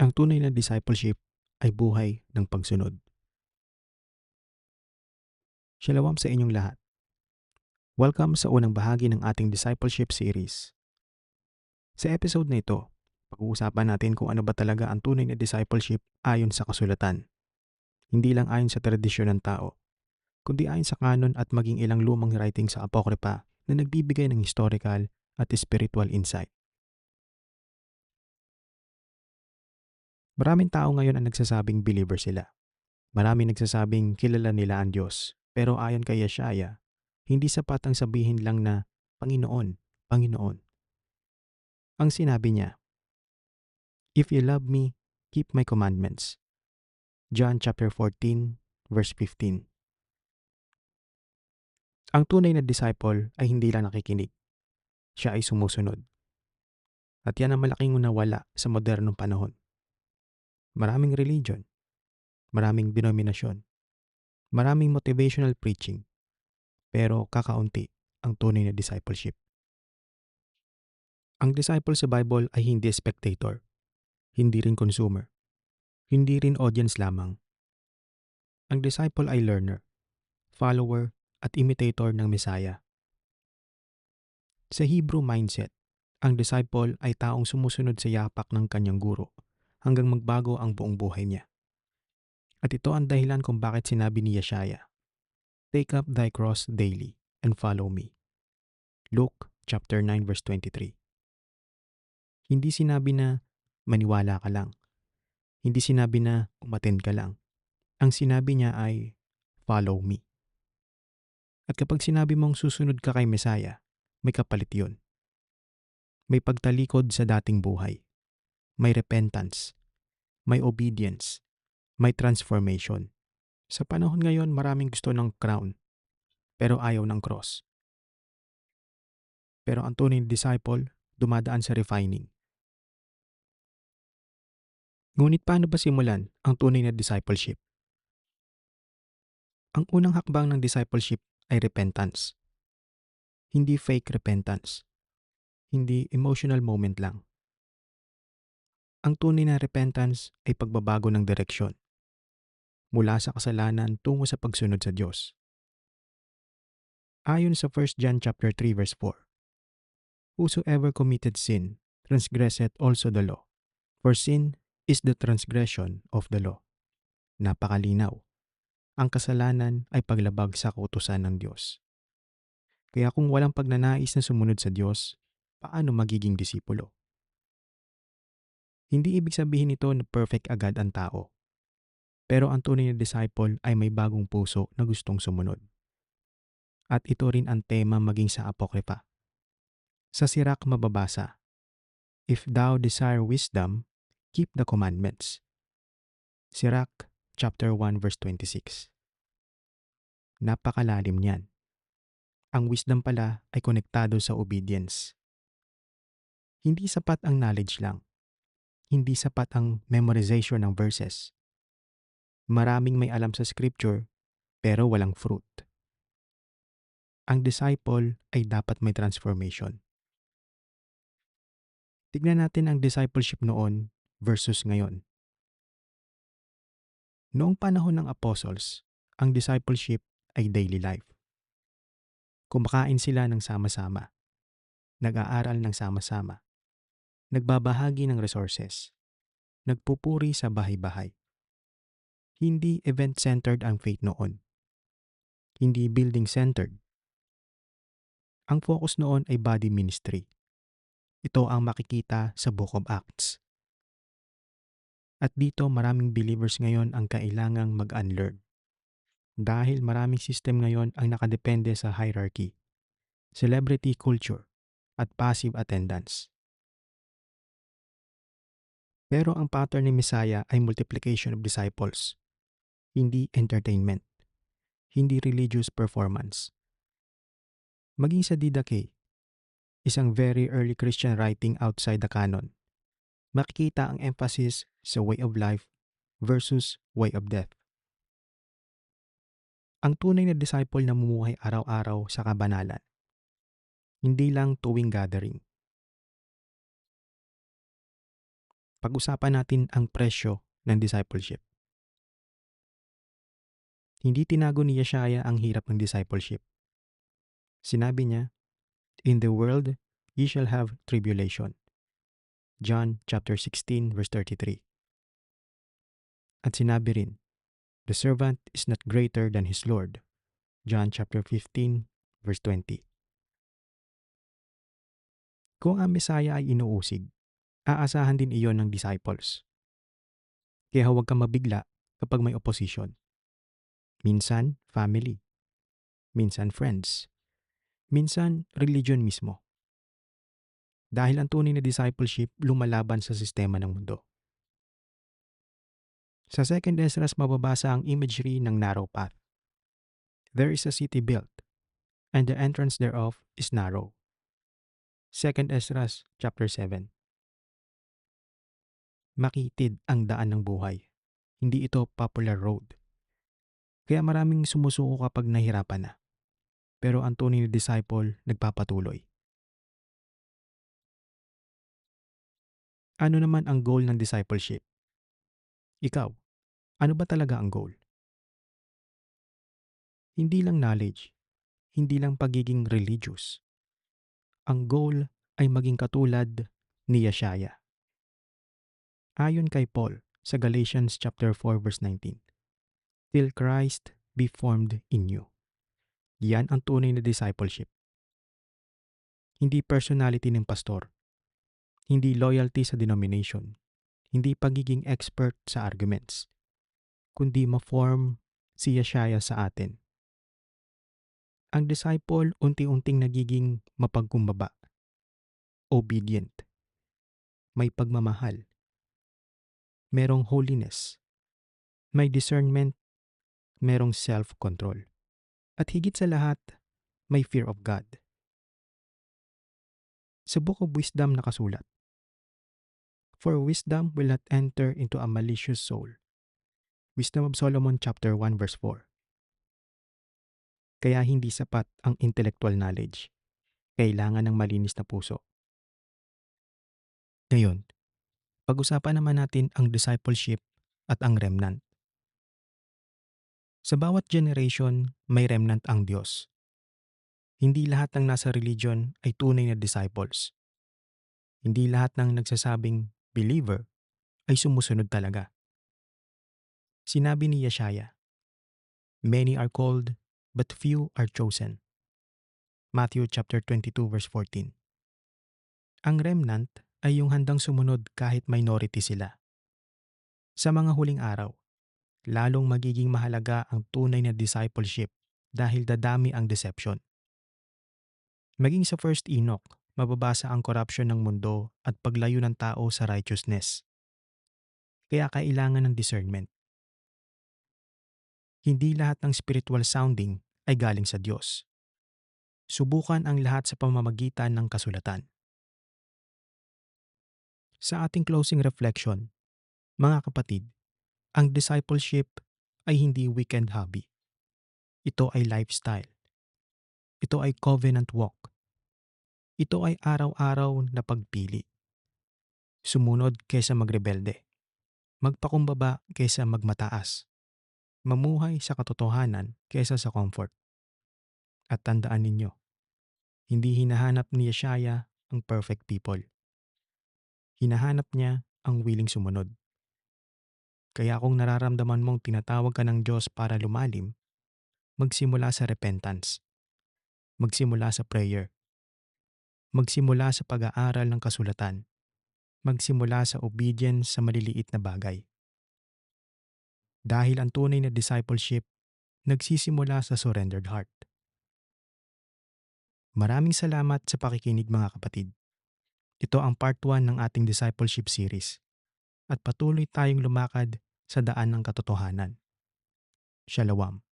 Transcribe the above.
Ang tunay na discipleship ay buhay ng pagsunod. Shalom sa inyong lahat. Welcome sa unang bahagi ng ating discipleship series. Sa episode na ito, pag-uusapan natin kung ano ba talaga ang tunay na discipleship ayon sa kasulatan. Hindi lang ayon sa tradisyon ng tao, kundi ayon sa kanon at maging ilang lumang writing sa Apokripa na nagbibigay ng historical at spiritual insight. Maraming tao ngayon ang nagsasabing believer sila. Maraming nagsasabing kilala nila ang Diyos. Pero ayon kay Yeshaya, hindi sapat ang sabihin lang na Panginoon, Panginoon. Ang sinabi niya, "If you love me, keep my commandments." John chapter 14, verse 15. Ang tunay na disciple ay hindi lang nakikinig. Siya ay sumusunod. At yan ang malaking nawala sa modernong panahon. Maraming religion, maraming denominasyon, maraming motivational preaching, pero kakaunti ang tunay na discipleship. Ang disciple sa Bible ay hindi spectator, hindi rin consumer, hindi rin audience lamang. Ang disciple ay learner, follower, at imitator ng Messiah. Sa Hebrew mindset, ang disciple ay taong sumusunod sa yapak ng kanyang guro hanggang magbago ang buong buhay niya. At ito ang dahilan kung bakit sinabi ni Yeshaya, "Take up thy cross daily and follow me." Luke chapter 9 verse 23. Hindi sinabi na maniwala ka lang. Hindi sinabi na umattend ka lang. Ang sinabi niya ay follow me. At kapag sinabi mong susunod ka kay Messiah, may kapalit yun. May pagtalikod sa dating buhay. May repentance. May obedience. May transformation. Sa panahon ngayon, maraming gusto ng crown, pero ayaw ng cross. Pero ang tunay na disciple, dumadaan sa refining. Ngunit paano ba simulan ang tunay na discipleship? Ang unang hakbang ng discipleship ay repentance. Hindi fake repentance. Hindi emotional moment lang. Ang tunay na repentance ay pagbabago ng direksyon mula sa kasalanan tungo sa pagsunod sa Diyos. Ayon sa 1 John chapter 3 verse 4, "Whosoever committed sin transgresseth also the law, for sin is the transgression of the law." Napakalinaw. Ang kasalanan ay paglabag sa kautusan ng Diyos. Kaya kung walang pagnanais na sumunod sa Diyos, paano magiging disipulo? Hindi ibig sabihin nito na perfect agad ang tao. Pero ang tunay na disciple ay may bagong puso na gustong sumunod. At ito rin ang tema maging sa Apokripa. Sa Sirach mababasa, "If thou desire wisdom, keep the commandments." Sirach chapter 1 verse 26. Napakalalim niyan. Ang wisdom pala ay konektado sa obedience. Hindi sapat ang knowledge lang. Hindi sapat ang memorization ng verses. Maraming may alam sa scripture pero walang fruit. Ang disciple ay dapat may transformation. Tignan natin ang discipleship noon versus ngayon. Noong panahon ng apostles, ang discipleship ay daily life. Kumakain sila ng sama-sama, nag-aaral ng sama-sama, nagbabahagi ng resources, nagpupuri sa bahay-bahay. Hindi event-centered ang faith noon. Hindi building-centered. Ang focus noon ay body ministry. Ito ang makikita sa Book of Acts. At dito maraming believers ngayon ang kailangang mag-unlearn. Dahil maraming system ngayon ang nakadepende sa hierarchy, celebrity culture, at passive attendance. Pero ang pattern ni Messiah ay multiplication of disciples, hindi entertainment, hindi religious performance. Maging sa Didache, isang very early Christian writing outside the canon, makikita ang emphasis sa way of life versus way of death. Ang tunay na disciple na namumuhay araw-araw sa kabanalan, hindi lang tuwing gathering. Pag-usapan natin ang presyo ng discipleship. Hindi tinago ni Yeshaya ang hirap ng discipleship. Sinabi niya, "In the world, ye shall have tribulation." John chapter 16 verse 33. At sinabi rin, "The servant is not greater than his Lord." John chapter 15 verse 20. Kung ang Mesaya ay inuusig, aasahan din iyon ng disciples. Kaya huwag kang mabigla kapag may opposition. Minsan, family. Minsan, friends. Minsan, religion mismo. Dahil ang tunay na discipleship lumalaban sa sistema ng mundo. Sa 2nd Esdras mababasa ang imagery ng narrow path. There is a city built, and the entrance thereof is narrow. 2nd Esdras chapter 7. Makitid ang daan ng buhay. Hindi ito popular road. Kaya maraming sumusuko kapag nahirapan na. Pero ang tunay na disciple nagpapatuloy. Ano naman ang goal ng discipleship? Ikaw, ano ba talaga ang goal? Hindi lang knowledge, hindi lang pagiging religious. Ang goal ay maging katulad ni Yeshaya. Ayon kay Paul sa Galatians chapter 4 verse 19, "Till Christ be formed in you." Yan ang tunay na discipleship. Hindi personality ng pastor, hindi loyalty sa denomination, hindi pagiging expert sa arguments, kundi ma-form si Yeshaya sa atin. Ang disciple unti-unting nagiging mapagkumbaba, obedient, may pagmamahal, merong holiness, may discernment, merong self-control. At higit sa lahat, may fear of God. Sa Book of Wisdom nakasulat, "For wisdom will not enter into a malicious soul." Wisdom of Solomon chapter 1 verse 4. Kaya hindi sapat ang intellectual knowledge. Kailangan ng malinis na puso. Ngayon, pag-usapan naman natin ang discipleship at ang remnant. Sa bawat generation, may remnant ang Diyos. Hindi lahat ng nasa religion ay tunay na disciples. Hindi lahat ng nagsasabing believer ay sumusunod talaga. Sinabi ni Yeshaya, "Many are called, but few are chosen." Matthew chapter 22 verse 14. Ang remnant ay yung handang sumunod kahit minority sila. Sa mga huling araw, lalong magiging mahalaga ang tunay na discipleship dahil dadami ang deception. Maging sa First Enoch, mababasa ang corruption ng mundo at paglayo ng tao sa righteousness. Kaya kailangan ng discernment. Hindi lahat ng spiritual sounding ay galing sa Diyos. Subukan ang lahat sa pamamagitan ng kasulatan. Sa ating closing reflection, mga kapatid, ang discipleship ay hindi weekend hobby. Ito ay lifestyle. Ito ay covenant walk. Ito ay araw-araw na pagpili. Sumunod kaysa magrebelde. Magpakumbaba kaysa magmataas. Mamuhay sa katotohanan kaysa sa comfort. At tandaan ninyo, hindi hinahanap ni Yeshaya ang perfect people. Hinahanap niya ang willing sumunod. Kaya kung nararamdaman mong tinatawag ka ng Diyos para lumalim, magsimula sa repentance. Magsimula sa prayer. Magsimula sa pag-aaral ng kasulatan. Magsimula sa obedience sa maliliit na bagay. Dahil ang tunay na discipleship nagsisimula sa surrendered heart. Maraming salamat sa pakikinig mga kapatid. Ito ang part 1 ng ating discipleship series at patuloy tayong lumakad sa daan ng katotohanan. Shalom.